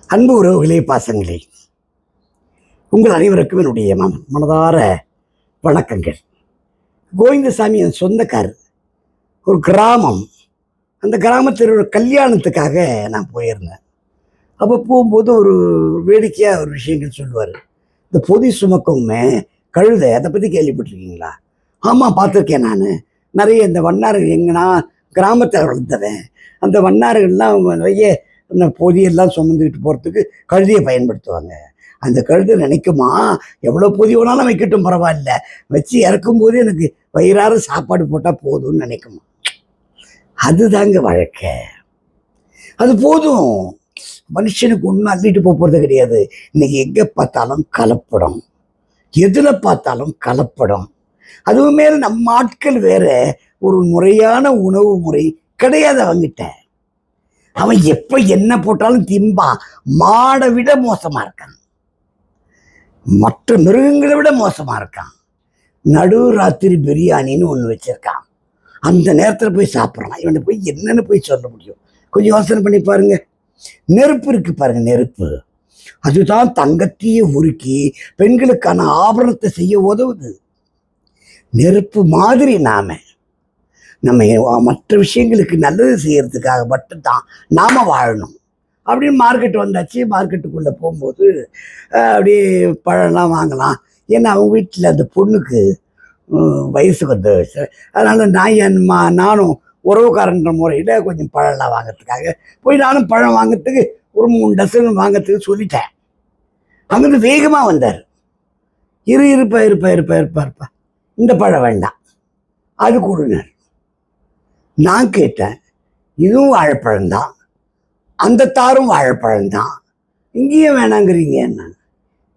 அன்பு உறவுகளே, பாசங்களே, உங்கள் அனைவருக்கும் என்னுடைய மனதார வணக்கங்கள். கோவிந்தசாமி என் சொந்தக்காரர். ஒரு கிராமம், அந்த கிராமத்தில் ஒரு கல்யாணத்துக்காக நான் போயிருந்தேன். அப்போ போகும்போது ஒரு வேடிக்கையாக ஒரு விஷயங்கள் சொல்லுவார். இந்த பொதி சுமக்கவுமே கழுதை, அதை பற்றி கேள்விப்பட்டிருக்கீங்களா? ஆமாம், பார்த்துருக்கேன். நான் நிறைய இந்த வண்ணார்கள் எங்கன்னா கிராமத்தில் வளர்ந்தவன். அந்த வண்ணார்கள்லாம் நிறைய இந்த பொதியெல்லாம் சுமந்துக்கிட்டு போகிறதுக்கு கழுதியை பயன்படுத்துவாங்க. அந்த கழுதை நினைக்குமா, எவ்வளோ பொதி வேணாலும் வைக்கட்டும், பரவாயில்ல, வச்சு இறக்கும்போது எனக்கு வயிறார சாப்பாடு போட்டால் போதும்னு நினைக்குமா. அதுதாங்க வாழ்க்கை. அது போதும். மனுஷனுக்கு ஒன்றும் அள்ளிட்டு போகிறது கிடையாது. இன்னைக்கு எங்கே பார்த்தாலும் கலப்படம், எதில் பார்த்தாலும் கலப்படம். அதுவும் மேலே நம்ம ஆட்கள் வேற, ஒரு முறையான உணவு முறை கிடையாது அவங்கிட்ட. அவன் எப்ப என்ன போட்டாலும் திம்பான். மாடை விட மோசமா இருக்கான், மற்ற மிருகங்களை விட மோசமா இருக்கான். நடு ராத்திரி பிரியாணின்னு ஒன்று வச்சிருக்கான். அந்த நேரத்தில் போய் சாப்பிட்றான். இவனை போய் என்னன்னு போய் சொல்ல முடியும்? கொஞ்சம் யோசனை பண்ணி பாருங்க. நெருப்பு இருக்கு பாருங்க, நெருப்பு. அதுதான் தங்கத்தையே உருக்கி பெண்களுக்கான ஆபரணத்தை செய்ய உதவுது. நெருப்பு மாதிரி நம்ம மற்ற விஷயங்களுக்கு நல்லது செய்யறதுக்காக மட்டும்தான் நாம் வாழணும் அப்படின்னு மார்க்கெட்டு வந்தாச்சு. மார்க்கெட்டுக்குள்ளே போகும்போது அப்படியே பழம்லாம் வாங்கலாம். ஏன்னா அவங்க வீட்டில் அந்த பொண்ணுக்கு வயசுக்கு வந்த வயசு. அதனால் நானும் உறவுக்காரன்ற முறையில் கொஞ்சம் பழம்லாம் வாங்கிறதுக்காக போய் நானும் பழம் வாங்கிறதுக்கு ஒரு 3 டசன் வாங்கிறதுக்கு சொல்லிட்டேன். அங்கிருந்து வேகமாக வந்தார். இருப்பா, இந்த பழம் வேண்டாம், அது கொடுனார். நான் கேட்டேன், இதுவும் வாழைப்பழம்தான், அந்த தாரும் வாழைப்பழம்தான், இங்கேயும் வேணாங்கிறீங்க என்ன?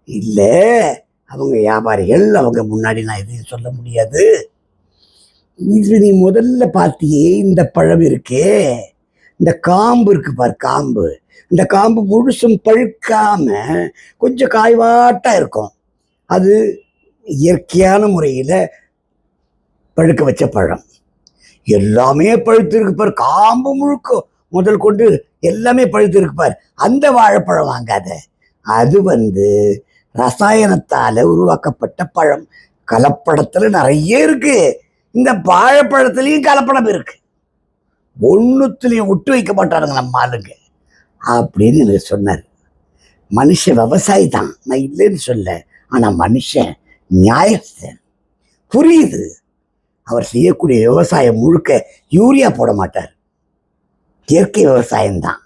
இல்லை, அவங்க வியாபாரிகள், அவங்க முன்னாடி நான் எதையும் சொல்ல முடியாது. இது நீ முதல்ல பார்த்தியே, இந்த பழம் இருக்கே, இந்த காம்பு இருக்கு பாரு, காம்பு. இந்த காம்பு முழுசும் பழுக்காம கொஞ்சம் காய்வாட்டா இருக்கும். அது இயற்கையான முறையில் பழுக்க வச்ச பழம். எல்லாமே பழுத்து இருக்கு பாரு, காம்பு முழுக்க முதல் கொண்டு எல்லாமே பழுத்து இருக்கு பாரு. அந்த வாழைப்பழம் வாங்காத. அது ரசாயனத்தால உருவாக்கப்பட்ட பழம். கலப்படத்துல நிறைய இருக்கு. இந்த வாழைப்பழத்துலயும் கலப்படம் இருக்கு. ஒண்ணுத்துலயும் ஒட்டு வைக்க மாட்டாருங்க நம்ம ஆளுங்க அப்படின்னு எனக்கு சொன்னார். மனுஷன் விவசாயி தான், நான் இல்லைன்னு சொல்ல. ஆனா மனுஷன் நியாயஸ்தன். புரியுது. அவர் செய்யக்கூடிய விவசாயம் முழுக்க யூரியா போட மாட்டார், இயற்கை விவசாயம்தான்.